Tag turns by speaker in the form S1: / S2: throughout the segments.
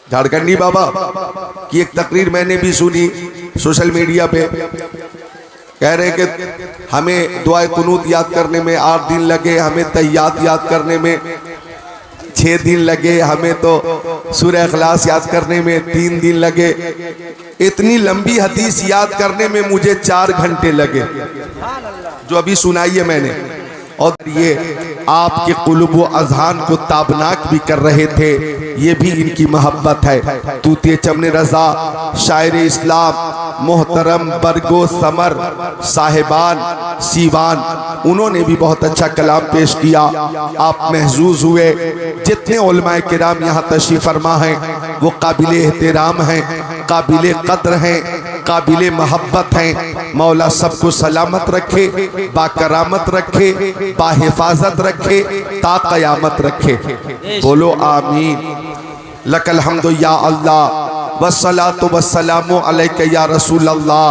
S1: झारखंडी बाबा की एक तकरीर मैंने भी सुनी सोशल मीडिया पे। कह रहे कि हमें दुआए कुनूत याद करने में 8 दिन लगे, हमें तहियात याद करने में 6 दिन लगे, हमें तो सूरह इखलास याद करने में 3 दिन लगे, इतनी लंबी हदीस याद करने में मुझे 4 घंटे लगे, जो अभी सुनाई है मैंने। और ये आपके कुलूब व अज़हान को ताबनाक भी कर रहे थे, ये भी इनकी मोहब्बत है। तूतिए चमन रजा शायर इस्लाम मोहतरम बरगो समर साहिबान सीवान, उन्होंने भी बहुत अच्छा कलाम पेश किया। आप महजूज हुए। जितने उलमाए किराम यहाँ तशरीफ फरमा हैं वो काबिल एहतराम हैं, काबिल कद्र हैं, काबिल मोहब्बत हैं। मौला सबको सलामत रखे, बाकरामत रखे, बाहिफाजत रखे, ता क़यामत रखे। बोलो आमीन। लकल हम्दु या अल्लाह वस्सलातु वस्सलामु अलैका या रसूल अल्लाह।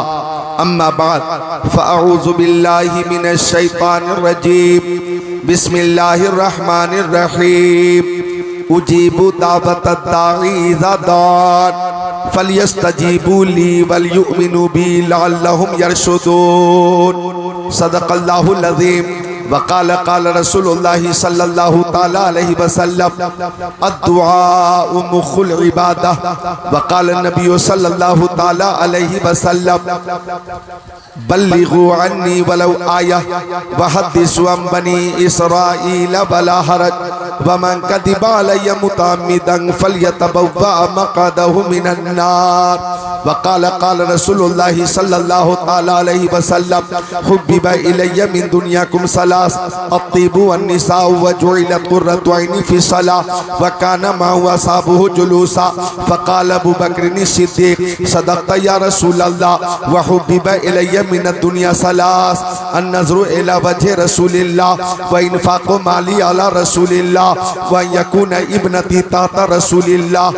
S1: अम्मा बाद फ़अऊज़ु बिल्लाहि मिनश शैतानिर रजीम। बिस्मिल्लाहिर रहमानिर रहीम। उजीबु दावतद दाई इज़ा दान फलयस्तजीबू ली वलयुमिनु बी लअल्लहुम यरशुदून। सदक़ल्लाहुल अज़ीम। वक़ाल क़ाल रसूलुल्लाहि सल्लल्लाहु तआला अलैहि वसल्लम अद्दुआ मुख़ुल इबादह। वक़ाल नबी सल्लल्लाहु तआला अलैहि वसल्लम बल्लिगू अन्नी वलौ आया वहद्दिसू अन बनी इसराईल वला हरज वमन कदिबा अलैया मुतअम्मिदन फलयतबव्वा मक़अदहु मिनन नार। वक़ाल क़ाल रसूलुल्लाहि सल्लल्लाहु तआला अलैहि वसल्लम हुब्बिबा इलैया मिन दुनियाकुम सलास अत्तिबु वन्निसाउ वजुइलत कुर्रतु ऐनी फी सलाह वकाना माहु असहाबुहु जुलूसा। फ़क़ाल अबू बकर सिद्दीक़ सदक़ता या रसूलल्लाह व हुब्बिबा इलैया मिन दुनिया सलास अन्नज़रु इला वजहि रसूलिल्लाह व इन्फ़ाक़ु माली अला रसूलिल्लाह व यकून इब्नती ताता रसूलिल्लाह।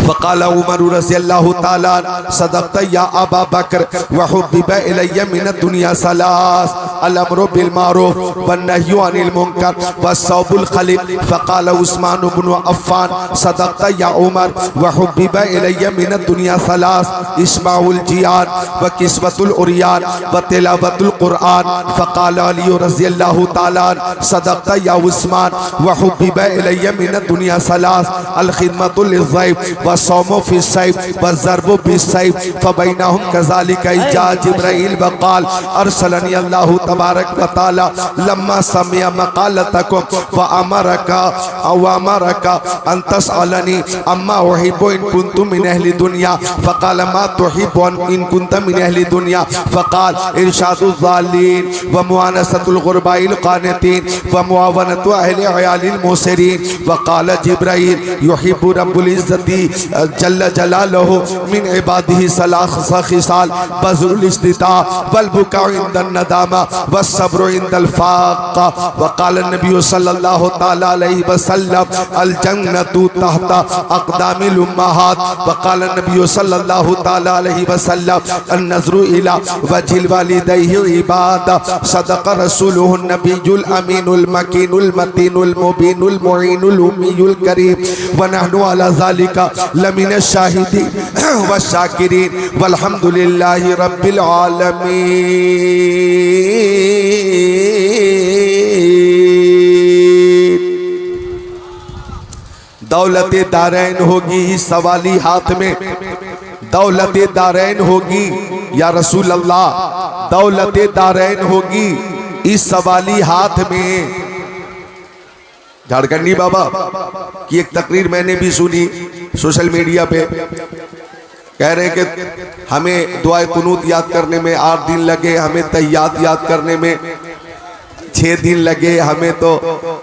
S1: फ़क़ाल उमर रज़ियल्लाहु ताला सदक़ता या अबा बकर व हुब्बिबा इलैया मिन दुनिया सलास अल-अम्रु बिल मारूफ वन्नहयु अनिल मुनकर वस्सौबुल खलील। फ़क़ाल उस्मान इब्न अफ़्फ़ान सदक़ता या उमर व हुब्बिबा इलैया मिन दुनिया सलास इस्माउल जियान व किस्वतुल उरियान व तिलावतुल कुरआन। फ़क़ाल अली रज़ियल्लाहु ताला सदक़ता या उस्मान व हुब्बिबा इलैया मिन दुनिया सलास अल खिदमतु लिज़्ज़ैफ़ व सौमु फ़िस्सैफ़ व ज़रबु बिस्सैफ़ फ़बैनहुम कज़ालिका इजा जिब्राईल व क़ाल अरसलनी अल्लाहु तबारक व तआला लम्मा समिअ मक़ालतकुम व अमरका अन तसअलनी अम्मा उहिब्बु इन कुन्तु मिन अहली दुनिया। फ़क़ाल मा तुहिब्बु इन कुन्त मिन अहली दुनिया। फ़क़ाल इरशादुज़ ज़ालिन व मुआनसतुल गुरबाइल क़ानितीन व मुआवनतु अहलि अयालिल मुसिरीन। फ़क़ाल जिब्राईल युहिब्बु रब्बुल इज़्ज़ति जल्ल जलालुहु मिन इबादिही सलास खिसाल बज़ुल इस्तिता वल बुका इंदन नदामा वस्सब्रु इंदल फ़ाक़ा। वक़ाल नबी सल्लल्लाहु तआला अलैहि वसल्लम अल जन्नतु तहता अक़दामिल उम्महात। वक़ाल नबी सल्लल्लाहु तआला अलैहि वसल्लम अन्नज़रु इला वजिल वालिदैहि इबादा। सदक़ रसूलुहु नबियुल अमीनुल मकीनुल मतीनुल मुबीनुल मुईनुल उम्मीयुल करीम व नहनु अला ज़ालिका लमिनश शाहिदीन वश्शाकिरीन वल्हम्दुलिल्लाहि रब्बिल आलमीन। दौलत दारैन होगी इस सवाली हाथ में, दौलत दारैन होगी या रसूल अल्लाह, दौलत दारैन होगी इस सवाली हाथ में। झारखंडी बाबा की एक तकरीर मैंने भी सुनी सोशल मीडिया पे। कह रहे कि हमें दुआए कुनूत याद करने में 8 दिन लगे, हमें तहियात याद करने में 6 दिन लगे, हमें तो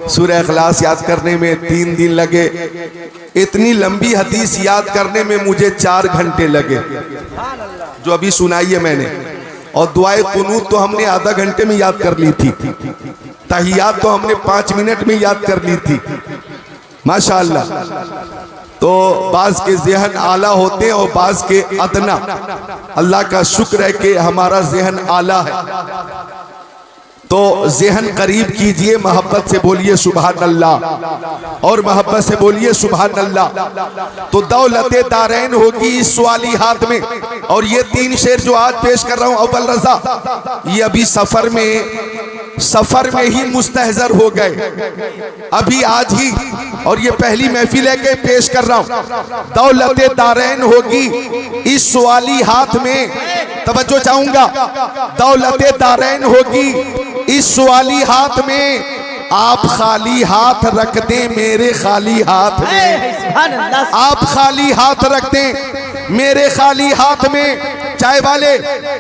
S1: सूरह इखलास याद करने में 3 दिन लगे, इतनी लंबी हदीस याद करने में मुझे 4 घंटे लगे, जो अभी सुनाई है मैंने। और दुआए कुनूत तो हमने आधा घंटे में याद कर ली थी, तहियात तो हमने 5 मिनट में याद कर ली थी माशाअल्लाह। तो बाज के ज़हन आला होते हैं और बाज के अदना। अल्लाह का शुक्र है कि हमारा ज़हन आला है। तो ज़हन करीब कीजिए, मोहब्बत से बोलिए सुभान अल्लाह, और मोहब्बत से बोलिए सुभान अल्लाह। तो दौलत दारैन होगी इस सवाली हाथ में। और ये 3 शेर जो आज पेश कर रहा हूं अव्वल रजा, ये अभी सफर में ही मुस्तहजर हो गए, अभी आज ही, और ये पहली महफिल है कि पेश कर रहा हूं। दौलत दारैन होगी इस सवाली हाथ में, तवज्जो चाहूंगा। दौलत दारैन होगी इस सवाली हाथ में, आप खाली हाथ रख दें मेरे खाली हाथ में, आप खाली हाथ रख दें मेरे खाली हाथ में। चाय वाले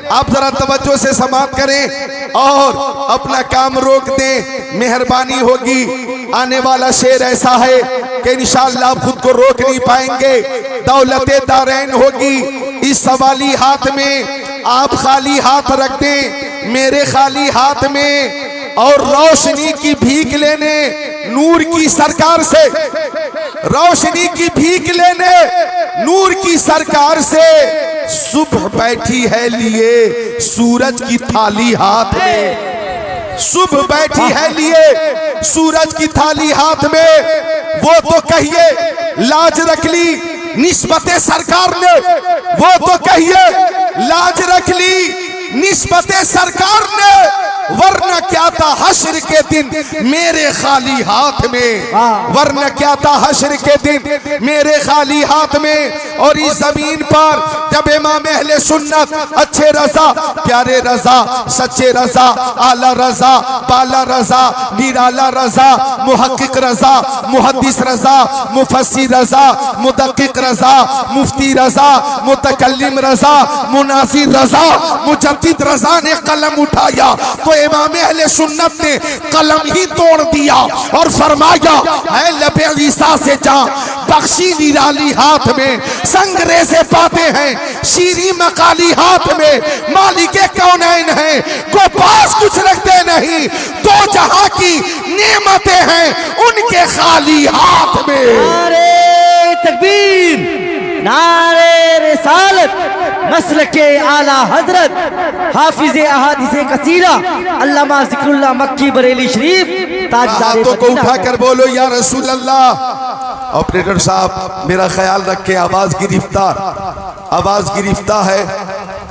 S1: आप जरा तवज्जो से समाअत करें और अपना काम रोक दें, मेहरबानी होगी। आने वाला शेर ऐसा है कि इंशाअल्लाह आप खुद को रोक नहीं पाएंगे। दौलत दारैन होगी इस सवाली हाथ में, आप खाली हाथ रख दें मेरे खाली हाथ में, और रोशनी की भीख लेने नूर की सरकार से, रोशनी की भीख लेने नूर की सरकार से, सुबह बैठी है लिए सूरज की थाली हाथ में, सुबह बैठी है लिए सूरज की थाली हाथ में। वो तो कहिए लाज रख ली निस्बते सरकार ने, वो तो कहिए लाज रख ली निस्बते सरकार ने, वरना क्या था हश्र के दिन मेरे खाली हाथ में, वरना क्या था हश्र के दिन मेरे खाली हाथ में। और इस जमीन पर जब इमाम अहले सुन्नत अच्छे रजा, प्यारे रजा, सच्चे रजा, आला रजा, बाला रजा, निराला रजा, मुहक्किक रजा, मुहद्दिस रजा, मुफस्सिर रजा, मुदक्किक रजा, मुफ्ती रजा, मुतकल्लिम रजा, मुनासिर रजा, मुजद्दिद रजा ने कलम उठाया तो इमाम अहले सुन्नत ने कलम ही तोड़ दिया और फरमाया, है लबे ईसा से जा बख्शी निराली हाथ में, संगरे से पाते हैं शीरी मकाली हाथ में, मालिके कौनैन हैं को पास कुछ रखते नहीं, दो जहां की नेमतें हैं उनके खाली हाथ में।
S2: नारे तकबीर, नारे रिसालत, नस्ल के आला हजरत हाफिज अहादीस कसीरा अल्लामा ज़िक्रुल्लाह मक्की बरेली शरीफ ताजदार।
S1: हाथों को उठाकर बोलो या रसूल अल्लाह। ऑपरेटर साहब मेरा ख्याल रखें, आवाज गिरफ्तार, आवाज गिरफ्तार है,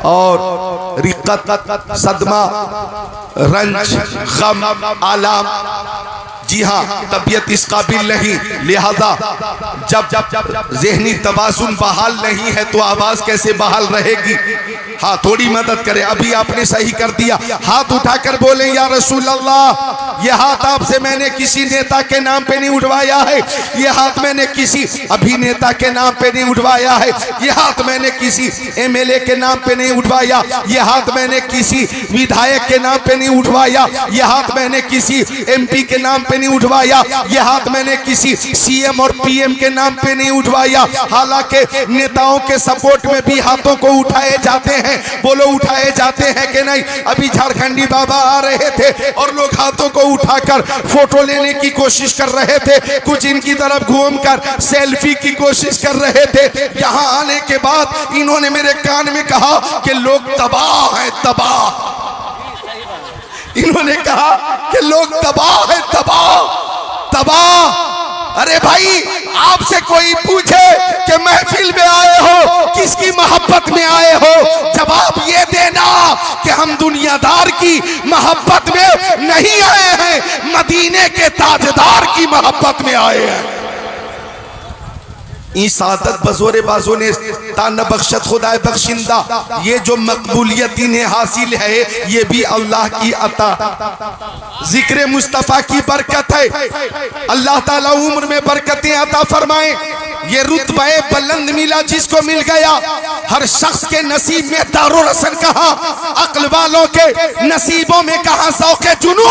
S1: और रिक्कत, सदमा, रंज, गम, आलाम, जी हाँ तबीयत इस काबिल नहीं, लिहाजा जब ज़हनी तवाज़ुन बहाल नहीं है तो आवाज कैसे बहाल रहेगी। हाँ थोड़ी मदद करें, अभी आपने सही कर दिया, हाथ उठाकर बोले या रसूल अल्लाह। ये हाथ आपसे मैंने किसी नेता के नाम पे नहीं उठवाया है, ये हाथ मैंने किसी अभिनेता के नाम पे नहीं उठवाया है, ये हाथ मैंने किसी MLA के नाम पे नहीं उठवाया, ये हाथ मैंने किसी विधायक के नाम पे नहीं उठवाया, ये हाथ मैंने किसी MP के नाम पे नहीं उठवाया, ये हाथ मैंने किसी CM और PM के नाम पे नहीं उठवाया। हालांकि नेताओं के सपोर्ट में भी हाथों को उठाए जाते हैं, बोलो उठाए जाते हैं कि नहीं। अभी झारखंडी बाबा आ रहे थे और लोग हाथों को उठाकर फोटो लेने की कोशिश कर रहे थे, कुछ इनकी तरफ घूमकर सेल्फी की कोशिश कर रहे थे। यहाँ आने के बाद इन्होंने मेरे कान में कहा कि लोग तबाह हैं, तबाह। इन्होंने कहा कि लोग तबाह है, तबाह, तबाह। अरे भाई आपसे कोई पूछे कि महफिल में आए हो किसकी मोहब्बत में आए हो, जवाब ये देना कि हम दुनियादार की मोहब्बत में नहीं आए हैं, मदीने के ताजदार की मोहब्बत में आए हैं। इस आदत बजोरे बाजों ने ताना बख्शत खुदाए बख्शिंदा, ये जो मकबूलियत इन्हें हासिल है ये भी अल्लाह की अता, जिक्र मुस्तफ़ा की बरकत है। अल्लाह ताला उम्र में बरकतें अता फरमाए। ये रुतबा बुलंद मिला जिसको मिल गया, हर शख्स के नसीब में दारो रसन कहा, अक्ल वालों के नसीबों में कहा ज़ौक़े जुनू,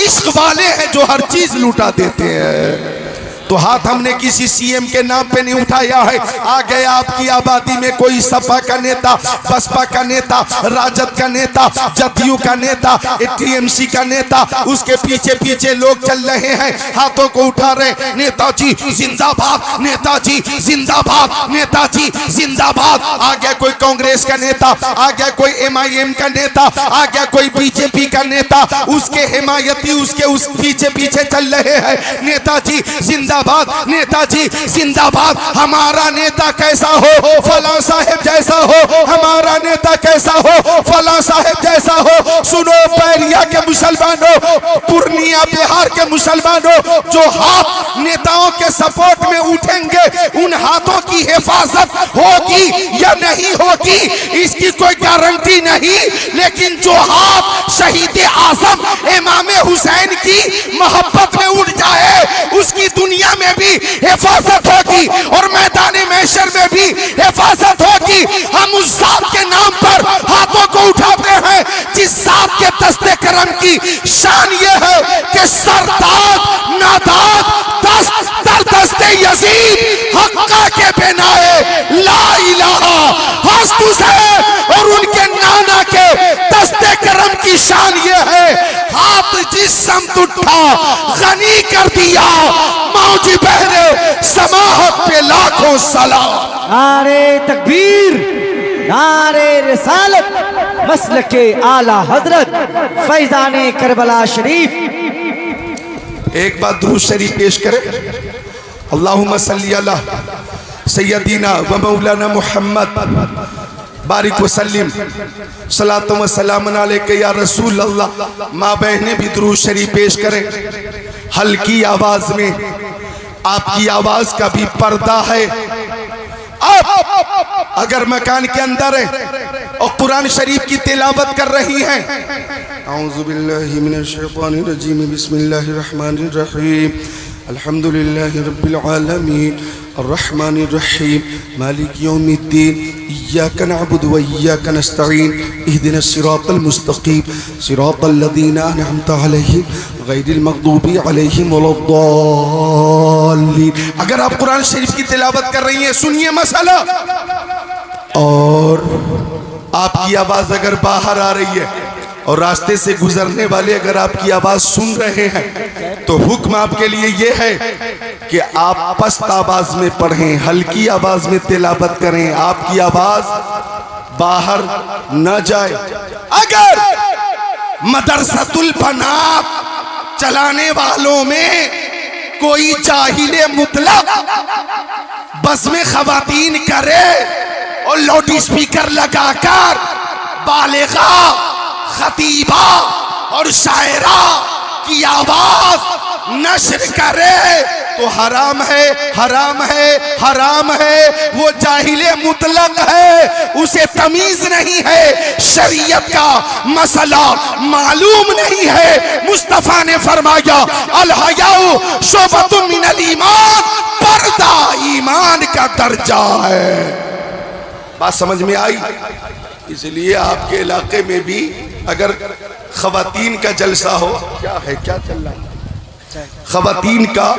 S1: इश्क वाले हैं जो हर चीज लूटा देते हैं। तो हाथ हमने किसी सीएम के नाम पे नहीं उठाया है। आ गया आपकी आबादी में कोई सपा का नेता, बसपा का नेता, राजद का नेता, जदयू का नेता, टीएमसी का नेता, उसके पीछे पीछे लोग चल रहे हैं, हाथों को उठा रहे, नेताजी जिंदाबाद, नेताजी जिंदाबाद, नेताजी जिंदाबाद। आ गया कोई कांग्रेस का नेता, आ गया कोई एमआईएम का नेता, आ गया कोई बीजेपी का नेता, उसके हिमायती उसके उस पीछे पीछे चल रहे हैं, नेताजी जिंदाबाद, नेताजी जिंदाबाद। हमारा नेता कैसा हो, फला साहेब जैसा हो, हमारा नेता कैसा हो, फला साहेब जैसा हो। सुनो बैरिया के मुसलमानों, पूर्णिया बिहार के मुसलमानों, जो हाथ नेताओं के सपोर्ट में उठेंगे उन हाथों की हिफाजत होगी या नहीं होगी इसकी कोई गारंटी नहीं, लेकिन जो हाथ शहीद आजम इमाम हुसैन की मोहब्बत में उठ जाए उसकी दुनिया में भी हिफाजत होगी और मैदान महशर में भी हिफाजत होगी। हम उस जात के नाम पर हाथों को उठाते हैं जिस जात के दस्ते करम की शान ये है कि सरदार नादाद दस्त दर दस्ते यजीद हक्का के बेनाए ला इलाहा हस्त हुसैन और उनके नाना के दस्ते करम की शान ये है, हाथ जिस समत उठा गनी कर दिया, मौजी बहरे समाहत पे लाखों सलाम।
S2: नारे तकबीर, नारे रिसालत, मसलके आला हजरत फैजाने करबला शरीफ।
S1: एक बार दुरूद शरीफ पेश करें। अल्लाहुम्मा सल्ली अला सय्यदीना व मौलाना मुहम्मद बारिक वसल्लिम सलातो व सलामन अलैका या रसूल अल्लाह। माँ बहने भी दुरूद शरीफ पेश करें हल्की आवाज में। आपकी आवाज का भी पर्दा है। आप अगर मकान के अंदर है और कुरान शरीफ की तिलावत कर रही हैं, औज़ु बिल्लाहि मिनश शैतानिर रजीम, बिस्मिल्लाहिर रहमानिर रहीम, अल्हम्दुलिल्लाहि रब्बिल आलमीन, अर्रहमानिर रहीम, मालिक यौमिद्दीन, इय्याका नअबुदु व इय्याका नस्तईन, इहदिनस सिरातल मुस्तकीम, सिरातल लज़ीना अनअमता अलैहिम गैरिल मग़दूबि अलैहिम वलद्दाल्लीन। अगर आप कुरान शरीफ की तिलावत कर रही हैं, सुनिए मसला। और आपकी आवाज अगर बाहर आ रही है और रास्ते से गुजरने वाले अगर आपकी आवाज सुन रहे हैं तो हुक्म आपके लिए यह है कि आप पस्त आवाज में पढ़ें, हल्की आवाज में तिलावत करें, आपकी आवाज बाहर न जाए। अगर मदरसतुल बनात चलाने वालों में कोई जाहिले मुतलक बस में खवातीन करे और लाउड स्पीकर लगाकर बालिगा, खतीबा और शायरा की आवाज नश्र करे तो हराम है, हराम है, हराम है। वो जाहिले मुतलक है, उसे तमीज नहीं है, शरीयत का मसला मालूम नहीं है। मुस्तफा ने फरमाया अल हयाउ शोबतुम मिनल ईमान, पर्दा ईमान का दर्जा है। बात समझ में आई? इसलिए आपके इलाके में भी अगर खवातीन का जलसा हो, क्या है, क्या चल रहा है, खवातीन का,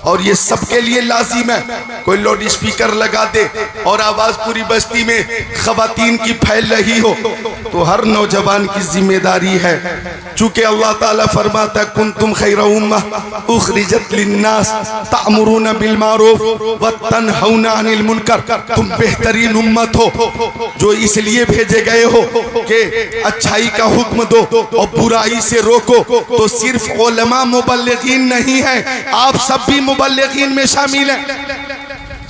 S1: और ये सबके लिए लाजिम है, कोई लाउड स्पीकर लगा दे और आवाज पूरी बस्ती में खवातीन की फैल रही हो तो हर नौजवान की जिम्मेदारी है। चूंकि अल्लाह ताला फरमाता कुंतुम खैरा उम्मह उखरिजत लिन्नास तामुरूना बिल मारूफ व तनहौना अनिल मुनकर, तुम बेहतरीन उम्मत हो जो इसलिए भेजे गए हो कि अच्छाई का हुक्म दो और बुराई से रोको। तो सिर्फ उलमा मुबल्लिगीन नहीं है, आप सब भी मुबल्लिगीन में शामिल हैं।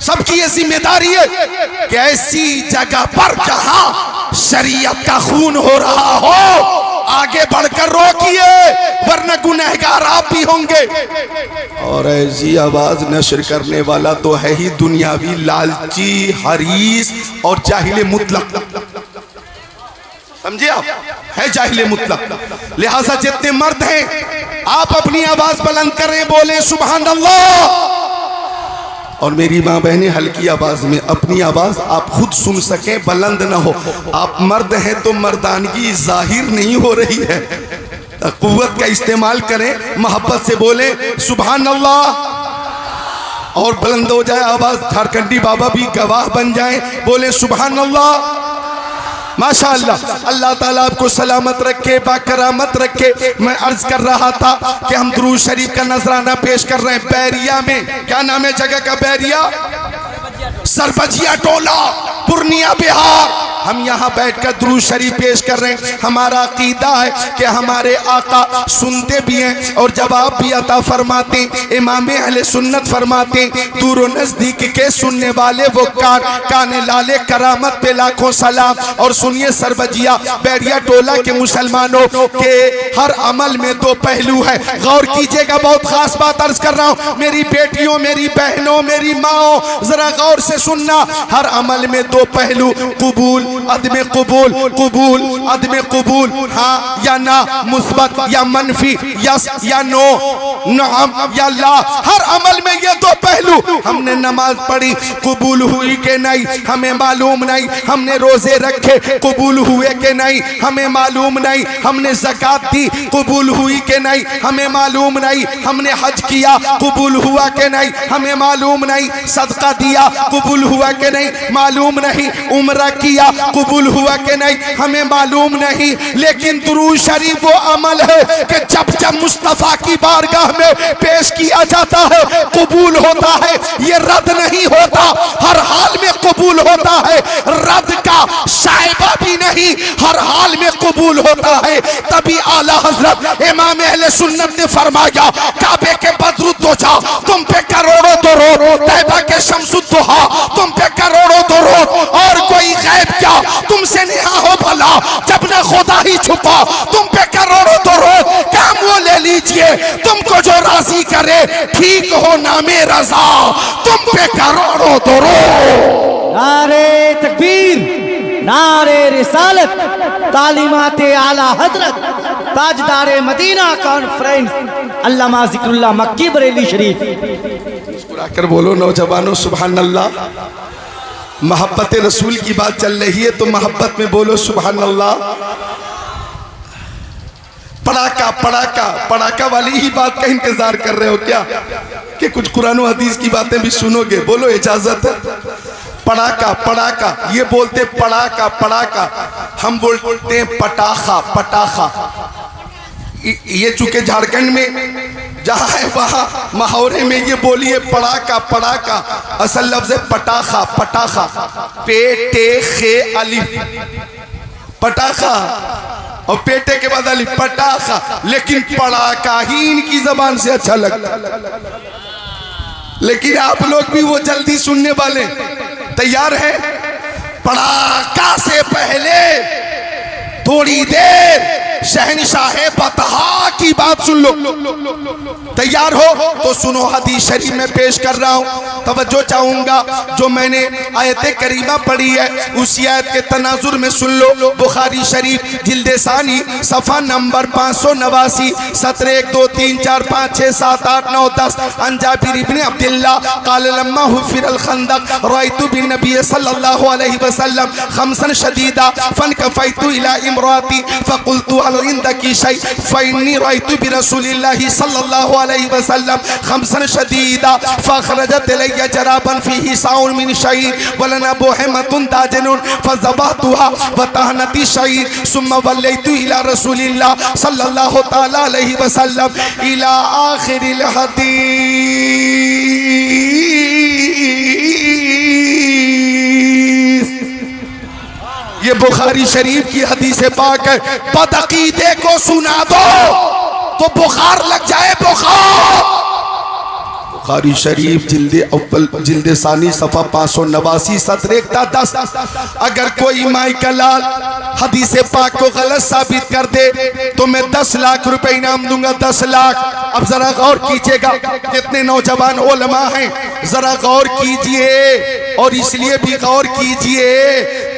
S1: सबकी ये जिम्मेदारी है कि ऐसी जगह पर जहां शरीयत का खून हो रहा हो आगे बढ़कर रोकिए, वरना गुनहगार आप भी होंगे। और ऐसी आवाज नशर करने वाला तो है ही दुनियावी लालची, हरीस और जाहिल मुतलक, समझे आप, है जाहिल मुतलक। लिहाजा जितने मर्द हैं आप अपनी आवाज बुलंद करें, बोले सुभान अल्लाह। और मेरी माँ बहनें हल्की आवाज में अपनी आवाज आप खुद सुन सकें, बुलंद ना हो। आप मर्द हैं तो मर्दानगी जाहिर नहीं हो रही है, कुव्वत का इस्तेमाल करें, मोहब्बत से बोले सुभान अल्लाह। और बुलंद हो जाए आवाज, झारखंडी बाबा भी गवाह बन जाएं, बोले सुभान अल्लाह, माशाअल्लाह। अल्लाह ताला आपको सलामत रखे, बाकरामत रखे। मैं अर्ज कर रहा था कि हम दुरूद शरीफ का नजराना पेश कर रहे हैं बैरिया में। क्या नाम है जगह का? बैरिया, सरबजिया टोला, पूर्णिया, बिहार। हम यहाँ बैठकर दुरूद शरीफ पेश कर रहे हैं। हमारा अकीदा है कि हमारे आका सुनते भी हैं और जवाब भी अता फरमाते हैं। इमाम अहले सुन्नत फरमाते हैं, दूर व नजदीक के सुनने वाले वो काने लाले, करामत पे लाखों सलाम। और सुनिए सरबजिया बैरिया टोला के मुसलमानों के हर अमल में दो पहलू है। गौर कीजिएगा, बहुत खास बात अर्ज कर रहा हूँ मेरी बेटियों, मेरी बहनों, मेरी माओ, जरा गौर से सुनना। हर अमल में दो पहलू, कबूल, अदम कबूल, कबूल, अदम कबूल, हाँ या ना, मुस्बत या मनफी, यस या नो, नाम या ला। हर अमल में ये दो पहलू। हमने नमाज पढ़ी, कबूल हुई के नहीं हमें मालूम नहीं। हमने रोजे रखे, कबूल हुए के नहीं हमें मालूम नहीं। हमने ज़कात दी, कबूल हुई के नहीं हमें मालूम नहीं। हमने हज किया, कबूल हुआ के नहीं हमें मालूम नहीं। सदका दिया, कबूल हुआ के नहीं मालूम नहीं। उम्रा किया, कबूल हुआ के नहीं हमें मालूम नहीं। लेकिन दुरूद शरीफ वो अमल है कि जब जब मुस्तफा की बारगाह में पेश किया जाता है कबूल होता है। ये रद्द नहीं होता, हर हाल में कबूल होता है। रद्द का शायबा भी नहीं, हर हाल में कबूल होता है। तभी आला हजरत इमाम अहले सुन्नत ने फरमाया, काबे के बदरुद्दोजा तुम पे करोड़ों दरूद, तैबा के शम्सुद्दोहा तुम पे करोड़ों दरूद। और कोई गैब क्या तुमसे नेहा हो भला, जब न खुदा ही छुपा तुम पे करोड़ों दरूद। काम वो ले लीजिए तुमको जो राजी करे, ठीक हो नामे रजा तुम पे करोड़ों दरूद।
S2: नारे तकबीर, नारे रिसालत, तालीमाते आला हजरत ताजदारे मदीना कॉन्फ्रेंस अल्लामा जिक्रुल्लाह मक्की बरेली शरीफ।
S1: मुस्कुराकर बोलो नौजवानों सुभान अल्लाह। मोहब्बत रसूल की बात चल रही है तो मोहब्बत में बोलो सुभान अल्लाह। पड़ाका पड़ाका पड़ाका वाली ही बात का इंतजार कर रहे हो क्या कि कुछ कुरान और हदीस की बातें भी सुनोगे? बोलो इजाजत है। पड़ाका पड़ाका ये बोलते पड़ाका पड़ाका, हम बोलते हैं पटाखा पटाखा। ये चूंकि झारखंड में जहाँ है वहाँ मुहावरे में ये बोलिए पड़ाका पड़ाका, असल लफ्ज है पटाखा पटाखा, पेटे खे अलिफ, पटाखा और पेटे के बाद अलिफ पटाखा। लेकिन पड़ाका ही इनकी जबान से अच्छा लगता। लेकिन आप लोग भी वो जल्दी सुनने वाले तैयार है? पड़ाका से पहले थोड़ी देर शहनशाह बतहा की बात सुन लो। तैयार हो तो सुनो, हदीस शरीफ में पेश कर रहा हूँ, तवज्जो चाहूंगा। जो मैंने आयत करीमा पढ़ी है उसी आयत के तनाजुर में सुन लो। बुखारी शरीफ जिल्दे सानी सफ़ा नंबर 589, 17 1 2 3 4 5 6 7 8 9 10। अन जाबिर इब्न अब्दुल्लाह क़ाल लम्मा हुफ़िर अल खंदक रअयतु बिन नबी सल्लल्लाहु अलैहि वसल्लम खमसन शदीदा फनकफ़ैतु इला इमराती फ़क़ुल्तु हल इंदकी शै फ़इन्नी रअयतु बिरसूलिल्लाहि सल्लल्लाहु अलैहि वसल्लम खमसन शदीदा फ़अख़रजत इलैया जराबन फ़ीही साउन मिन शईर वलना बुहमतुन दाजनुन फ़ज़बहतुहा वतहनती शईर सुम्मा वल्लैतु इला रसूलिल्लाह सल्लल्लाहु तआला अलैहि वसल्लम इला आखिरिल हदीस। ये बुखारी शरीफ की हदीस पाक है। बदअकीदे को सुना दो तो बुखार लग जाए, बुखार। बुखारी शरीफ जिल्दे अव्वल जिल्दे सानी सफ़ा 589 17 1 10। अगर कोई माई का लाल हदीस पाक को गलत साबित कर दे तो मैं 10 लाख रुपए इनाम दूंगा, 10 लाख। अब जरा गौर कीजिएगा, कितने नौजवान उलमा हैं, जरा गौर कीजिए। और इसलिए भी गौर कीजिए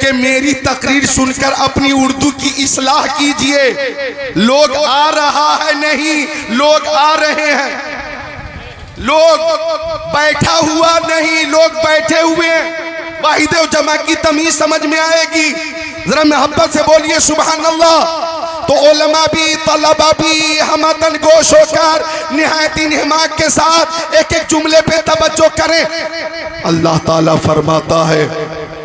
S1: कि मेरी तकरीर सुनकर अपनी उर्दू की इस्लाह कीजिए। लोग आ रहा है नहीं, लोग आ रहे हैं। लोग बैठा हुआ नहीं, लोग बैठे हुए। वाहिद जमा की तमीज समझ में आएगी। जरा मोहब्बत से बोलिए सुभान अल्लाह। तो उलमा भी, तलबा भी हमतन गोश होकर निहायत हिमाक के साथ एक एक जुमले पे तवज्जो करें। अल्लाह ताला फरमाता है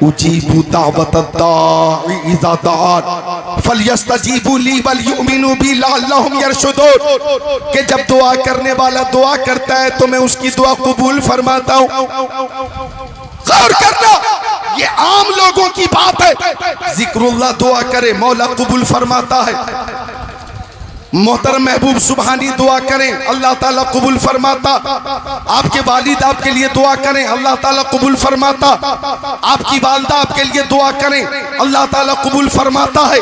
S1: उजीबू दावतद्दाई इज़ा दआन फलयस्तजीबू ली वलयुमिनू बी लअल्लहुम यरशुदून, कि जब दुआ करने वाला दुआ करता है तो मैं उसकी दुआ कबूल फरमाता हूँ। गौर करना, ये आम लोगों की बात है। जिक्रुल्लाह दुआ करे मौला कबूल फरमाता है। मोहतरम महबूब सुबहानी दुआ करें, अल्लाह ताला कबूल फरमाता। आपके वालिद आपके लिए दुआ करें, अल्लाह ताला कबूल फरमाता। आपकी वालिदा आपके लिए दुआ करें, अल्लाह ताला कबूल फरमाता है।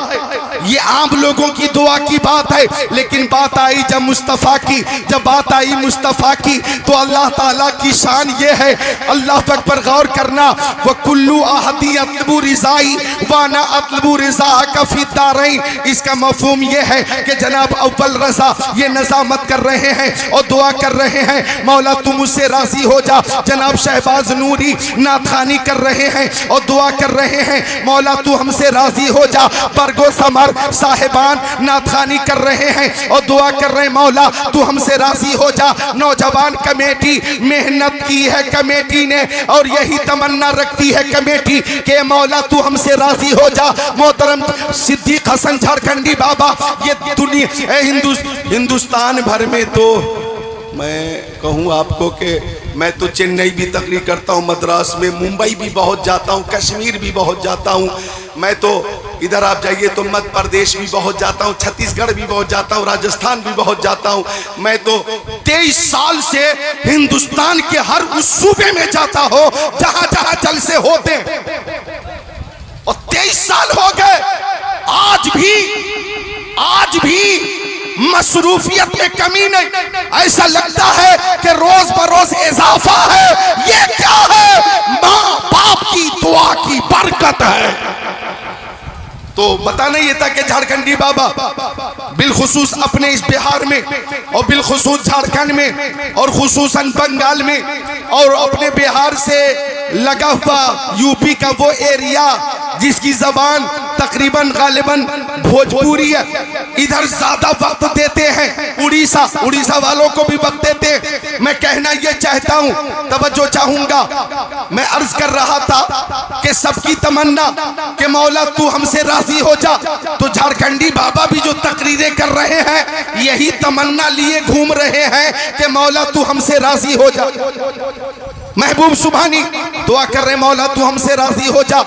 S1: ये आम लोगों की दुआ की बात है, लेकिन बात आई जब मुस्तफ़ा की, जब बात आई मुस्तफ़ा की, तो अल्लाह ताला की शान ये है। अल्लाह तक पर गौर करना, वह कुल्लू आहदी अतलबू रिज़ाई वाना अतलबू रिज़ा का फिद्दारैन। इसका मफ़हूम ये है कि जनाब अव्वल रज़ा ये नज़ामत कर रहे हैं और दुआ कर रहे हैं मौला तू मुझसे राज़ी हो जा। जनाब शहबाज नूरी नाथानी कर रहे हैं और दुआ कर रहे हैं मौला तू हमसे राज़ी हो जा। बरगो समर साहिबान नाथानी कर रहे हैं और दुआ कर रहे हैं मौला तू हमसे राज़ी हो जा। नौजवान कमेटी मेहनत की है कमेटी ने, और यही तमन्ना रखती है कमेटी के मौला तू हमसे राज़ी हो जा। मोहतरम सिद्दीक हसन झारखंडी बाबा, ये दुनिया हिंदुस्तान भर में, तो मैं कहूँ आपको कि मैं तो चेन्नई भी तकरीर करता हूँ, मद्रास में, मुंबई भी बहुत जाता हूँ, कश्मीर भी बहुत जाता हूँ। मैं तो इधर आप जाइए तो मध्य प्रदेश भी बहुत जाता हूँ, छत्तीसगढ़ भी बहुत जाता हूँ, राजस्थान भी बहुत जाता हूँ। मैं तो 23 साल से हिंदुस्तान के हर उस सूबे में जाता हूँ जहाँ जहाँ जलसे होते, और 23 साल हो गए। आज भी मसरूफियत में कमी नहीं। ऐसा लगता है कि रोज बरोज इजाफा है। ये क्या है? माँ बाप की दुआ की बरकत है। तो बताना ये था कि झारखंडी बाबा बिलखुसूस अपने इस बिहार में, और बिलखुसूस झारखंड में, और खुसूसन बंगाल में, और अपने बिहार से लगा हुआ यूपी का वो एरिया जिसकी जबान तकरीबन गालिबन भोजपुरी है, इधर ज्यादा वक्त देते हैं। उड़ीसा वालों को भी वक्त देते हैं। मैं कहना ये चाहता हूँ, तवज्जो चाहूंगा, मैं अर्ज कर रहा था कि सबकी तमन्ना कि मौला तू हमसे राजी हो जा। तो झारखंडी बाबा भी जो तकरीरें कर रहे हैं यही तमन्ना लिए घूम रहे हैं कि मौला तू हमसे राजी हो जा। महबूब सुबहानी दुआ कर रहे मौला तू हमसे राजी हो जा।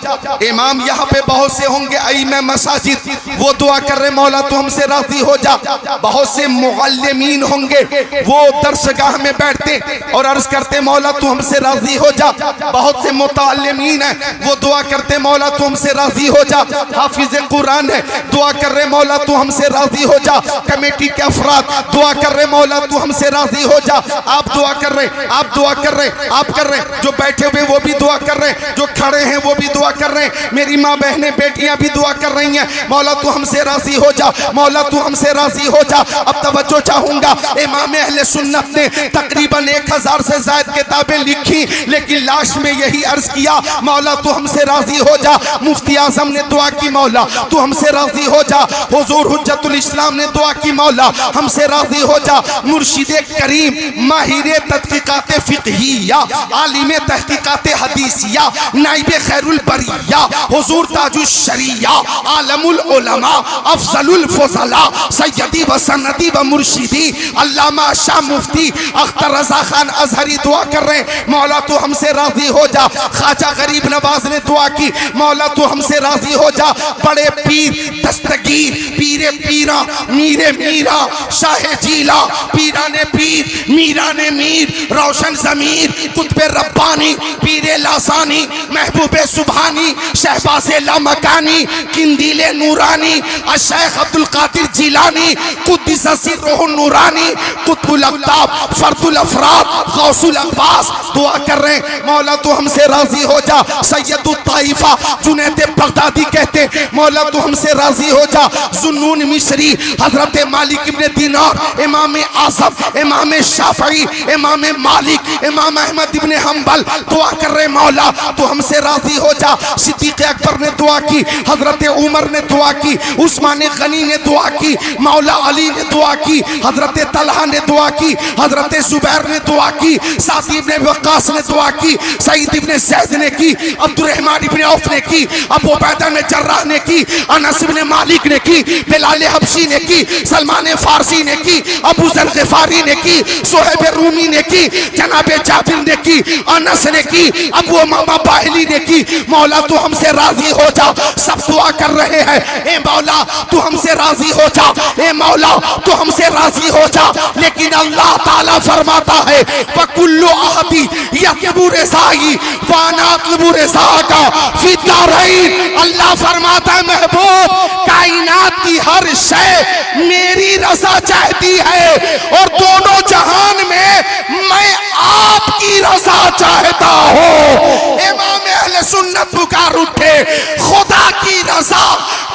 S1: इमाम यहाँ पे बहुत से होंगे इमाम मसाजिद, वो दुआ कर रहे मौला तू हमसे राजी हो जा। बहुत से मुअल्लिमीन होंगे, वो दरसगाह में बैठते और अर्ज करते मौला तू हमसे राजी हो जा। बहुत से मुताल्लिमीन हैं, वो दुआ करते मौला तू हमसे राजी हो जा। हाफिज कुरान है, दुआ कर रहे मौला तू हमसे राजी हो जा। कमेटी के अफराद दुआ कर रहे मौला तू हमसे राजी हो जा। आप दुआ कर रहे, आप दुआ कर रहे, आप कर रहे, जो बैठे हुए वो भी दुआ कर रहे, जो खड़े हैं वो भी दुआ कर रहे, मेरी माँ बहनें बेटियां भी दुआ कर रही हैं मौला तू हमसे राजी हो जा, मौला तू हमसे राजी हो जा। अब तवज्जो चाहूंगा, इमाम अहले सुन्नत ने तकरीबन 1000 से ज्यादा किताबें लिखी, लेकिन लास्ट में यही अर्ज किया मौला तू हमसे राजी हो जा। मुफ्ती आजम ने दुआ की मौला तू हमसे राजी हो जा। हुजूर हुज्जतुल इस्लाम ने दुआ की मौला हमसे राजी हो जा। मुर्शिदे करीम माहिर तहकीकात फिक़हिया, आलिम तहकीकात हदीसिया, नाइबे खैरुल बरिया, हुजूर ताजुश शरिया, आलमुल उलमा, अफजलुल फज़ला, सय्यदी व सनदी व मुर्शिदी, अल्लामा शाह मुफ्ती अख्तर रज़ा खान अज़हरी दुआ कर रहे मौला तू हमसे राजी हो जा। ख्वाजा गरीब नवाज ने दुआ की मौला तू हमसे राजी हो जा। बड़े पीर दस्तगीर, पीरे पीरा, मीरे मीरा, शाह जीला, पीरा ने पीर, मीरा ने मीर, रोशन ज़मीर, कुतबे रब्बानी, पीरे लासानी, महबूबे सुबहानी, शहबाज़े लामकानी, किंदीले नूरानी, शेख अब्दुल कादिर जिलानी, कुद्दिस सिर्रुहु नूरानी, कुतुबुल अक़ताब, फर्दुल अफ़राद, गौसुल अक़बास दुआ कर रहे मौला तू हमसे राजी हो जा। सैयदुत ताइफा जुनैद बगदादी कहते मौला तू हमसे राजी हो जा। जुन्नून मिस्री, हजरत मालिक इब्न दीनार, इमाम आज़म, इमाम शाफ़ई, इमाम मालिक, इमाम अहमद इब्ने हम्बल दुआ कर रहे मौला तो हमसे राजी हो जा। सिद्दीक अकबर ने दुआ की, हजरत उमर ने दुआ की, उस्मान गनी ने दुआ की, मौला अली ने दुआ की, हजरत तलहा ने दुआ की, हजरत जुबैर ने दुआ की, साद इब्ने वक्कास ने दुआ की, सईद इब्ने ज़ैद ने की, अब्दुर्रहमान इब्ने औफ ने की, अबू उबैदा ने जर्राह ने की, अनस इब्ने मालिक ने की, बिलाल हबशी ने की, सलमान फारसी ने की, अबू ज़र ग़िफ़ारी ने की, सुहैब रूमी ने की, जनाब जाबिर ने की, अनस ने की, अबू उमामा बाहिली ने की। मौला तू हमसे राजी हो जा। सब दुआ कर रहे हैं, ए मौला तू हमसे राजी हो जा, ए मौला तू हमसे राजी हो जा। लेकिन अल्लाह ताला फरमाता है वकुल्लु अहदी यतलबु रिज़ाई व अना अतलबु रिज़ाका फी दारैन। अल्लाह फरमाता है महबूब कायनात की हर शय मेरी रज़ा चाहती है और दोनों जहान में मैं आपकी रज़ा चाहता हूँ। इमाम अहले सुन्नत पुकार उठे, खुदा की रज़ा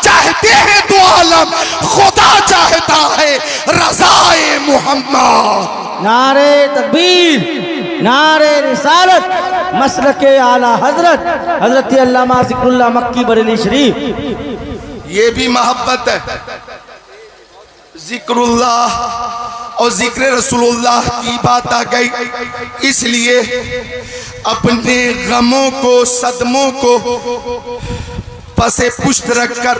S1: चाहते हैं तो आलम, खुदा चाहता है रज़ाए मोहम्मद।
S2: नारे तकबीर, नारे रिसालत, मसलके आला हजरत हजरत अल्लामा ज़िक्रुल्लाह मक्की बरेली शरीफ।
S1: ये भी मोहब्बत है, जिक्रुल्लाह और जिक्र रसूलुल्लाह की बात आ गई, इसलिए अपने गमों को सदमों को पसे पुष्ट रखकर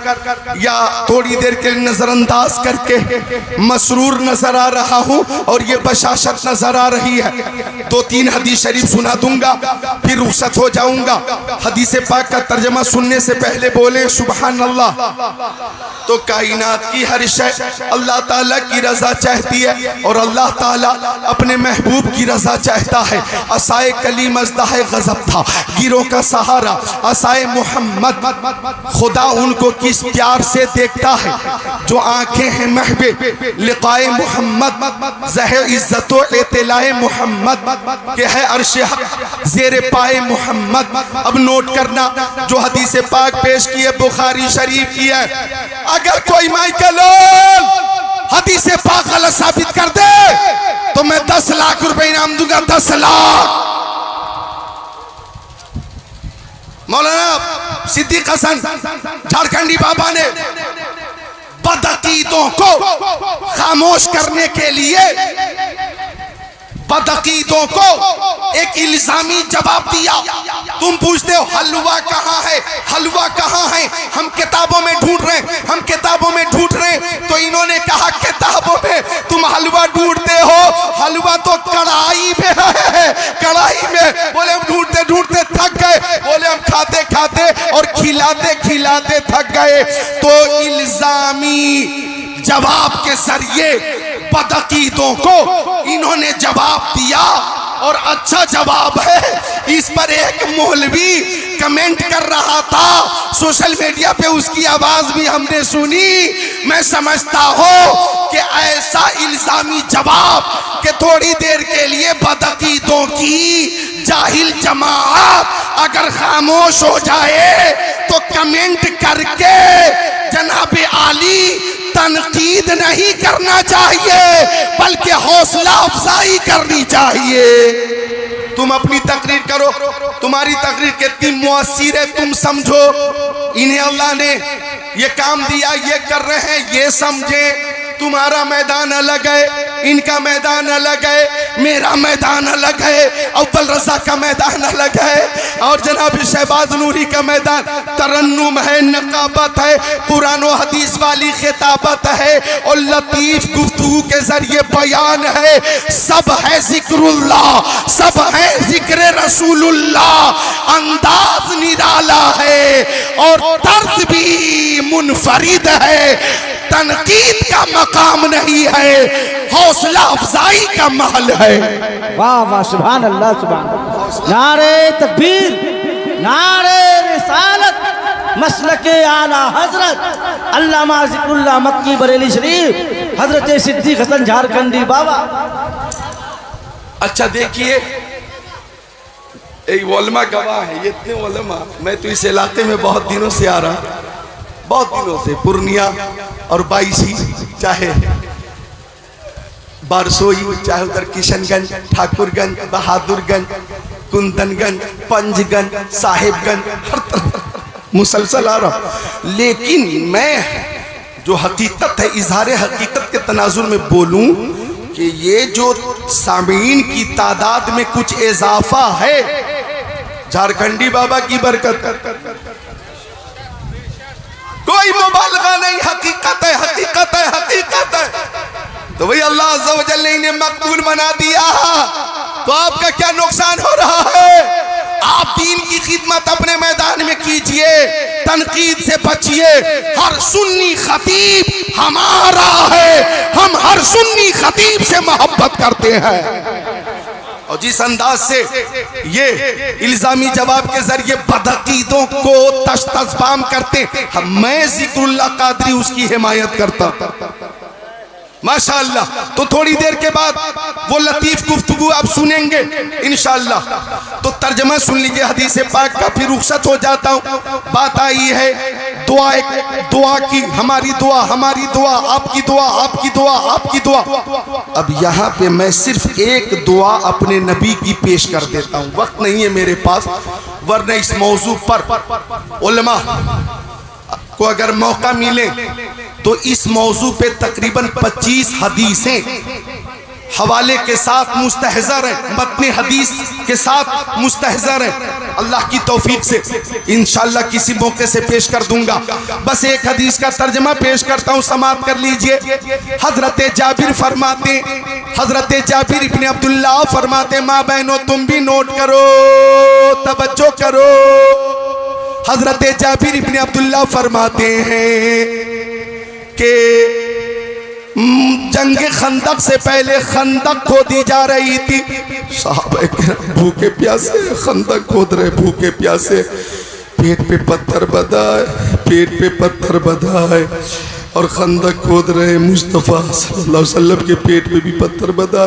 S1: या थोड़ी देर के लिए नजरअंदाज करके मसरूर नजर आ रहा हूँ और ये बशाशत नजर आ रही है। 2-3 हदीस शरीफ सुना दूंगा फिर रुखसत हो जाऊंगा। हदीस पाक का तर्जमा सुनने से पहले बोले सुभान अल्लाह। तो कायनात की हर शय अल्लाह ताला की रजा चाहती है और अल्लाह ताला अपने महबूब की रजा चाहता है। असाए कलीम अज़दाए गज़ब था, गिरों का सहारा असाए मोहम्मद। खुदा उनको किस प्यार से देखता है जो आंखें हैं महबे लिकाए मोहम्मद, ज़हे इज्जतो एतलाए मोहम्मद के है अर्शे हक ज़ेरे पाए मोहम्मद। अब नोट करना जो हदीस पाक पेश की है बुखारी शरीफ की है। अगर कोई माइकल हदीस पाक गलत साबित कर दे तो मैं 10 लाख रुपए इनाम दूंगा, 10 लाख। मौलाना सिद्दीक हसन झारखंडी बाबा ने बदअकीदों को खामोश करने के लिए बदअकीदों को एक इल्जामी जवाब दिया। तुम पूछते हो हलवा कहाँ है, हलवा कहाँ है, हम किताबों में ढूंढ रहे हैं, हम किताबों में ढूंढ रहे हैं। तो इन्होंने कहा किताबों में तुम हलवा ढूंढते हो, हलवा तो कढ़ाई में है, कढ़ाई में। बोले हम ढूंढते ढूंढते थक गए, बोले हम खाते खाते और खिलाते खिलाते थक गए। तो इल्जामी जवाब के जरिए बदअकीदों को इन्होंने जवाब दिया और अच्छा जवाब है। इस पर एक मौलवी कमेंट कर रहा था सोशल मीडिया पे, उसकी आवाज भी हमने सुनी। मैं समझता हूं कि ऐसा इल्जामी जवाब कि थोड़ी देर के लिए बदअकीदों की जाहिल जमात अगर खामोश हो जाए तो कमेंट करके जनाबे आली तनकीद नहीं करना चाहिए बल्कि हौसला अफजाई करनी चाहिए। तुम अपनी तकरीर करो, तुम्हारी तकरीर कितनी मुअस्सिर है तुम समझो। इन्हें अल्लाह ने ये काम दिया, ये कर रहे हैं, ये समझे। तुम्हारा मैदान अलग है, इनका मैदान अलग है, मेरा मैदान अलग है, अव्वल रजा का मैदान अलग है और जनाब शहबाज नूरी का मैदान तरन्नुम है, नकाबत है, कुरान और हदीस वाली खिताबत है और लतीफ गुफ्तगू के जरिए बयान है। सब है जिक्रुल्लाह, सब है जिक्र रसूलुल्लाह। अंदाज निराला है और तर्ज भी मुनफरिद है। तनकीद का मकाम नहीं है, हौसला अफजाई का महल है।
S2: वाह वाह, सुभान अल्लाह, सुभान अल्लाह। नारे तकबीर, नारे रिसालत, मसलके आला हजरत अल्लामा ज़िक्रुल्लाह मक्की बरेली शरीफ, हजरत सिद्दीक हसन झारखंडी बाबा।
S1: अच्छा देखिए, एक उलमा गवाह है, ये इतने उलमा, मैं तो इस इलाके में बहुत दिनों से आ रहा, बहुत दिनों से, पूर्णिया और बाईसी, चाहे बारसोई, चाहे उधर किशनगंज, ठाकुरगंज, बहादुरगंज, कुंदनगंज, पंजगंज, साहिबगंज, हर तरफ मुसलसल आ रहा। लेकिन मैं जो हकीकत है, इजहार हकीकत के तनाजुर में बोलूं कि ये जो सामीन की तादाद में कुछ इजाफा है, झारखंडी बाबा की बरकत, कोई मुबालगा नहीं, हकीकत है, हकीकत है, हकीकत है। तो भाई अल्लाह अज़्ज़ा व जल्ल ने इन्हें मकबूल बना दिया, तो आपका क्या नुकसान हो रहा है? आप दीन की खिदमत अपने मैदान में कीजिए, तनकीद से बचिए। हर सुन्नी खतीब हमारा है, हम हर सुन्नी खतीब से मोहब्बत करते हैं। और जिस अंदाज से ये इल्जामी जवाब के जरिए बदअकीदों को तश्तज़बाम करते, मैं ज़िक्रुल्लाह कादरी उसकी हिमायत करता माशाअल्लाह। तो थोड़ी देर के बाद वो लतीफ गुफ्तगू आप सुनेंगे इंशाअल्लाह। तो तर्जमा सुन लीजिए हदीस पाक का, फिर रुखसत हो जाता हूँ। बात आई है दुआ, एक दुआ की, हमारी दुआ, हमारी दुआ, आपकी दुआ, आपकी दुआ, आपकी दुआ। अब यहाँ पे मैं सिर्फ एक दुआ अपने नबी की पेश कर देता हूँ, वक्त नहीं है मेरे पास, वरना इस मौजू पर उलमा को अगर मौका मिले तो इस मौजू पे तकरीबन 25 हदीसें हवाले के साथ मुस्तहज़र है, मतने हदीस के साथ मुस्तहज़र है। अल्लाह की तौफीक से इंशाअल्लाह किसी मौके से पेश कर दूंगा। बस एक हदीस का तर्जमा पेश करता हूँ, समाप्त कर लीजिए। हजरत जाबिर फरमाते, हजरत जाबिर इब्ने अब्दुल्लाह फरमाते, माँ बहनों तुम भी नोट करो, तवज्जो करो। हजरत जाबिर इब्ने अब्दुल्लाह फरमाते हैं कि जंग खंदक से पहले खंदक खोदी जा रही थी। साहबे भूखे प्यासे खंदक खोद रहे, भूखे प्यासे, पेट पे पत्थर बंधा है, पेट पे पत्थर बंधा है और खंदक खोद रहे। मुस्तफ़ा सल्लल्लाहु अलैहि वसल्लम के पेट पे भी पत्थर बंधा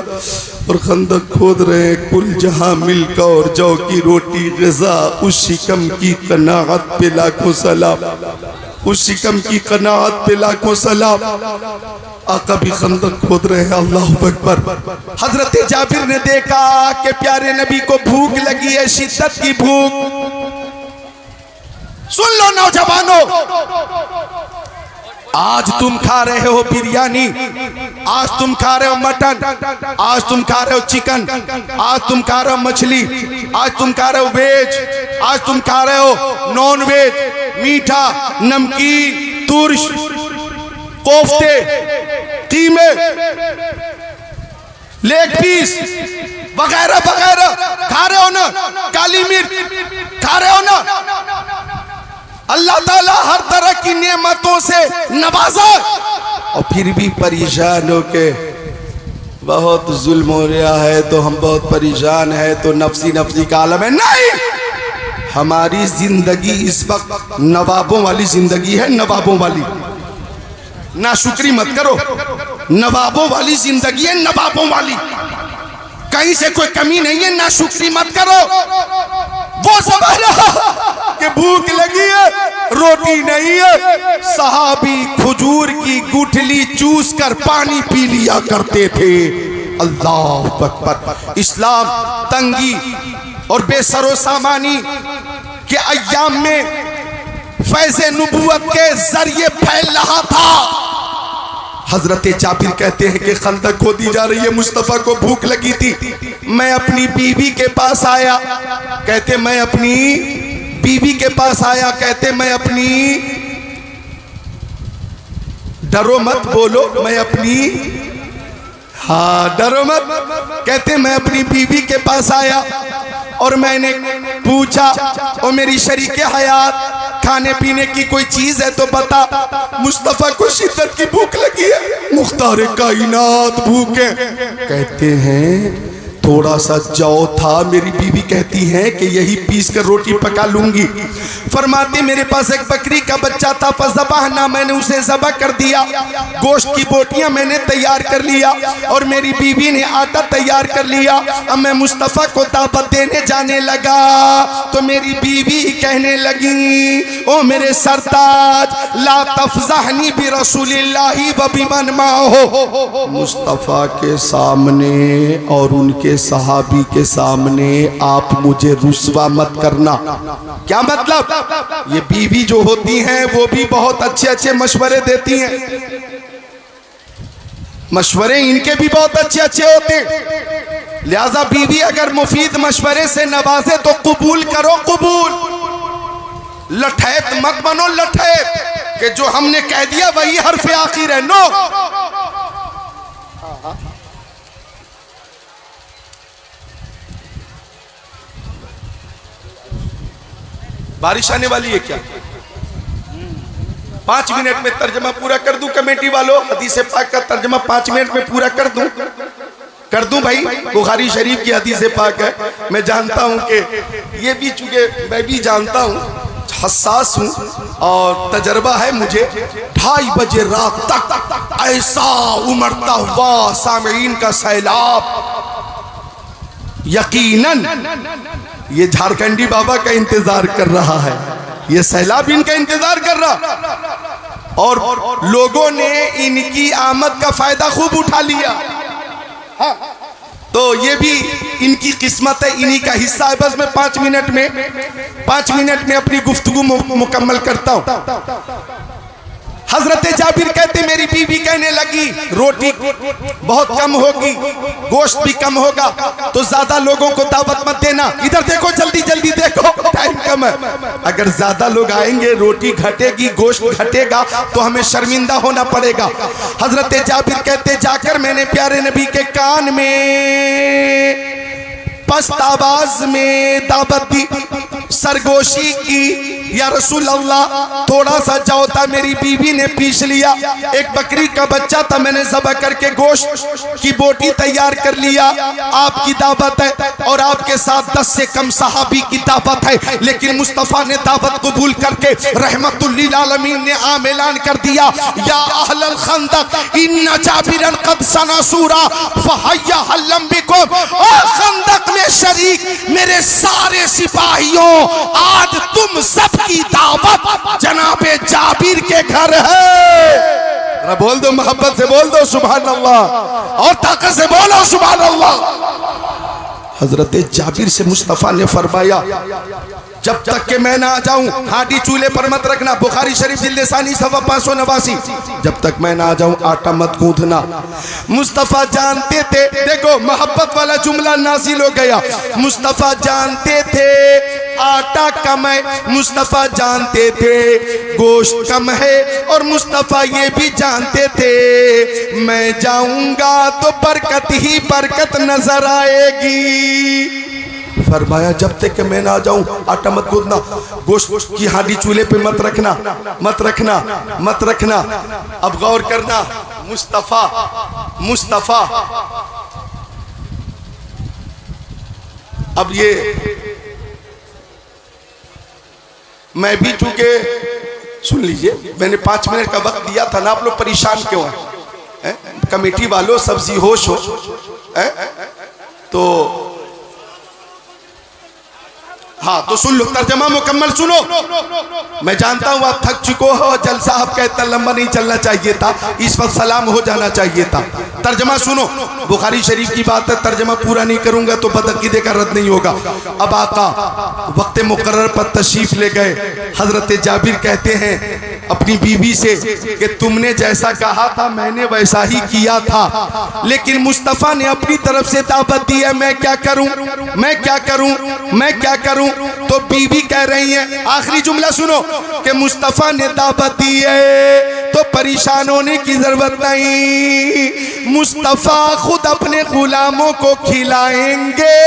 S1: और खंदक खोद रहे। कुल जहां मिलकर और जौ की रोटी ग़िज़ा, उस शिकम की कनाअत पे लाखों सलाम, उस शिकम की कनाअत पे लाखों सलाम। आका भी खंदक खोद रहे हैं। अल्लाहु अकबर। हजरत जाबिर ने देखा कि प्यारे नबी को भूख लगी है, शिद्दत की भूख। सुन लो नौजवानों, आज तुम खा रहे हो बिरयानी, आज तुम खा रहे हो मटन, आज तुम खा रहे हो चिकन, आज तुम खा रहे हो मछली, आज तुम खा रहे हो वेज, आज तुम खा रहे हो नॉन वेज, मीठा, नमकीन, तुर्श, कोफ्ते, कीमे, लेग पीस वगैरह वगैरह खा रहे हो ना, काली मिर्च खा रहे हो ना। अल्लाह ताला हर तरह की नेमतों से नवाजा और फिर भी परेशान हो के बहुत जुल्म हो रहा है, तो हम बहुत परेशान है, तो नफसी नफसी का आलम है। नहीं, हमारी जिंदगी इस वक्त नवाबों वाली जिंदगी है, नवाबों वाली। नाशुक्री मत करो, नवाबों वाली जिंदगी है, नवाबों वाली, कहीं से कोई कमी नहीं है। नाशुक्री मत करो। वो समझ रहा कि भूख लगी है, रोटी नहीं है। सहाबी खजूर की गुठली चूस कर पानी पी लिया करते थे। अल्लाह अकबर। इस्लाम तंगी और बेसरो सामानी के अय्याम में फैज़े नबूवत के जरिए फैल रहा था। हजरत जाबिर कहते हैं कि खंदक खोदी जा रही है, मुस्तफ़ा को भूख लगी थी। मैं अपनी बीवी के पास आया, कहते मैं अपनी बीवी के पास आया, कहते मैं अपनी, डरो मत बोलो, मैं अपनी, हाँ डरो मत, कहते मैं अपनी बीवी के पास आया और मैंने पूछा, ओ मेरी शरीके हयात, खाने पीने की कोई चीज है तो बता। मुस्तफ़ा को शिद्दत की भूख लगी है, मुख्तार कायनात भूखे। कहते हैं थोड़ा सा जौ था, मेरी बीवी कहती है कि यही पीस कर रोटी पका लूंगी। फरमाते मेरे पास एक बकरी का बच्चा था, फज़बहना, मैंने उसे ज़बह कर दिया। गोश्त की बोटियां मैंने तैयार कर लिया और मेरी बीवी ने आटा तैयार कर लिया। अब मैं मुस्तफ़ा को दावत देने जाने लगा तो मेरी बीवी कहने लगी, ओ मेरे सरताज, ला तफ़ज़हनी बि रसूलिल्लाहि व बिमन माहो। मुस्तफ़ा के सामने और उनके के सहाबी के सामने आप मुझे रुस्वा मत करना। क्या मतलब? ये बीवी जो होती हैं वो भी बहुत अच्छे अच्छे मशवरे देती हैं, मशवरे इनके भी बहुत अच्छे अच्छे होते हैं। लिहाजा बीवी अगर मुफीद मशवरे से नवाजे तो कबूल करो, कबूल। लठैत मत बनो, लठैत कि जो हमने कह दिया वही हर्फ आखिर है। नो, बारिश आने वाली है क्या? 5 मिनट में तर्जमा पूरा कर दूं कमेटी वालों? हदीस पाक का तर्जमा 5 मिनट में पूरा कर दूं भाई। बुखारी शरीफ की हदीस पाक है। मैं जानता हूं कि ये भी, चूंकि मैं भी जानता हूं, हसास हूं और तजर्बा है मुझे। 2:30 बजे रात तक ऐसा उमड़ता हुआ सामीन का सैलाब, यकीनन ये झारखंडी बाबा का इंतजार कर रहा है, ये सैलाब इनका इंतजार कर रहा, और लोगों ने इनकी आमद का फायदा खूब उठा लिया। तो ये भी इनकी किस्मत है, इन्हीं का हिस्सा है। बस मैं 5 मिनट में अपनी गुफ्तगू मुकम्मल करता हूं। हजरत जाबिर कहते मेरी बीवी कहने लगी रोटी बहुत कम होगी, गोश्त भी कम होगा, तो ज्यादा लोगों को दावत मत देना। इधर देखो, जल्दी जल्दी देखो, टाइम कम है। अगर ज्यादा लोग आएंगे, रोटी घटेगी, गोश्त घटेगा, तो हमें शर्मिंदा होना पड़ेगा। हजरत जाबिर कहते जाकर मैंने प्यारे नबी के कान में पस्त आवाज में दावत दी, सरगोशी की, या रसूल अल्लाह थोड़ा सा जाओ था, मेरी बीवी ने पीस लिया, एक बकरी का बच्चा था, मैंने ज़बह करके गोश्त की बोटी तैयार कर लिया, आपकी दावत है, और आपके साथ 10 से कम सहाबी की दावत है। लेकिन मुस्तफ़ा ने दावत कबूल करके रहमतुल लिल आलमीन ने आम ऐलान कर दिया, या अहलल खंदक इन्ना जाबिरन कद सना सूरा फहय्या हल्लम बिकुम। ओ खंदक में शरीक मेरे सारे सिपाहियों, आज तुम सब की दावत जनाबे जाबिर के घर है। बोल दो, मोहब्बत से बोल दो सुभान अल्लाह, और ताकत से बोलो सुभान अल्लाह। हजरत जाबिर से मुस्तफा ने फरमाया जब तक के मैं ना आ जाऊं, हांडी चूल्हे पर मत रखना। बुखारी शरीफ जिल्द सानी सवा 589। जब तक मैं ना आ जाऊं आटा मत गूंथना। मुस्तफ़ा जानते थे, देखो मोहब्बत वाला जुमला नाजिल हो गया। मुस्तफ़ा जानते थे आटा कम है, मुस्तफ़ा जानते थे गोश्त कम है, और मुस्तफ़ा ये भी जानते थे मैं जाऊंगा तो बरकत ही बरकत नजर आएगी। फरमाया जब तक कि मैं ना जाऊं आटा मत गूंथना, गोश्त की हांडी चूल्हे पे मत रखना, मत रखना, मत रखना। अब गौर करना, मुस्तफ़ा अब ये मैं भी, चूंकि सुन लीजिए, मैंने 5 मिनट का वक्त दिया था ना, आप लोग परेशान क्यों हैं? कमेटी वालों सब्जी होश हो है? तो हाँ, तो सुन लो, तर्जमा मुकम्मल सुनो। मैं जानता हूं आप थक चुके हो, जलसा आपका इतना लंबा नहीं चलना चाहिए था, इस वक्त सलाम हो जाना चाहिए था। तर्जमा सुनो, बुखारी शरीफ की बात है, तर्जमा पूरा नहीं करूंगा तो बदअकीदे का रद्द नहीं होगा। अब आका वक्त मुकर्रर पर तशरीफ ले गए। हजरत जाबिर कहते हैं अपनी बीवी से कि तुमने जैसा कहा था मैंने वैसा ही किया था, लेकिन मुस्तफ़ा ने अपनी तरफ से दावत दी है, मैं क्या करूं, मैं क्या करूं, मैं क्या करूं। तो बीवी कह रही है, आखिरी जुमला सुनो, कि मुस्तफ़ा ने दावत दी है तो परेशान होने की जरूरत नहीं, मुस्तफ़ा खुद अपने गुलामों को खिलाएंगे।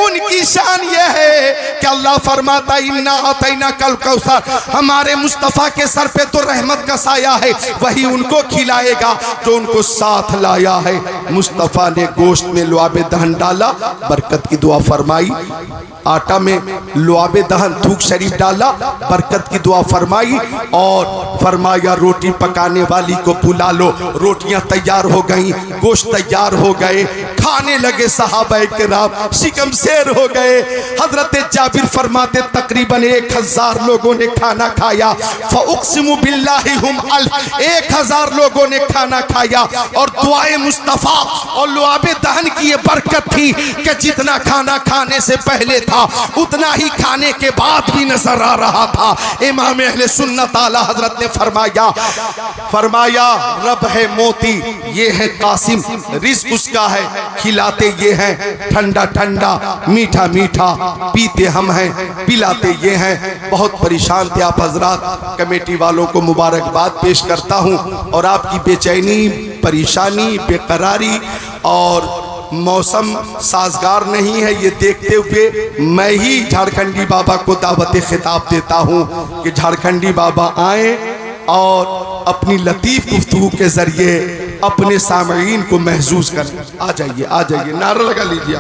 S1: उनकी शान यह है कि अल्लाह फरमाता इन्ना अतैना कल कौसर, हमारे मुस्तफ़ा के सर पे तो रहमत का साया है, वही उनको खिलाएगा जो उनको साथ लाया है। मुस्तफ़ा ने गोश्त में लुआबे दहन डाला, बरकत की दुआ फरमाई, आटा में लुआबे दहन थूक शरीफ डाला, बरकत की दुआ फरमाई, और फरमाया रोटी पकाने वाली को बुला लो। रोटियां तैयार हो गई, गोश्त तैयार हो गए, खाने लगे सहाबाए किराम, शिकम शेर हो गए। हजरत जाबिर फरमाते तकरीबन 1000 लोगों ने खाना खाया। फउक़सिमु बिल्लाहि हुम अल्फ, 1000 लोगों ने खाना खाया। और दुआए मुस्तफ़ा और लुआबे दहन की ये बरकत थी कि जितना खाना खाने से पहले था उतना ही खाने के बाद भी नजर आ रहा था। इमाम अहले सुन्नत आला हजरत ने फरमाया रब है मोती, ये है कासिम, रिज़्क़ उसका है, खिलाते ये हैं ठंडा ठंडा, मीठा मीठा, पीते हम हैं, पिलाते ये हैं। बहुत परेशान थे आप हजरात। कमेटी वालों को मुबारकबाद पेश करता हूँ। और आपकी बेचैनी, परेशानी, बेकरारी और मौसम साजगार नहीं है, ये देखते हुए मैं ही झारखंडी बाबा को दावत खिताब देता हूँ कि झारखंडी बाबा आए और अपनी लतीफ़ गुफ्तगू के ज़रिए अपने सामईन को महसूस करें। आ जाइए, आ जाइए, नारा लगा लीजिए।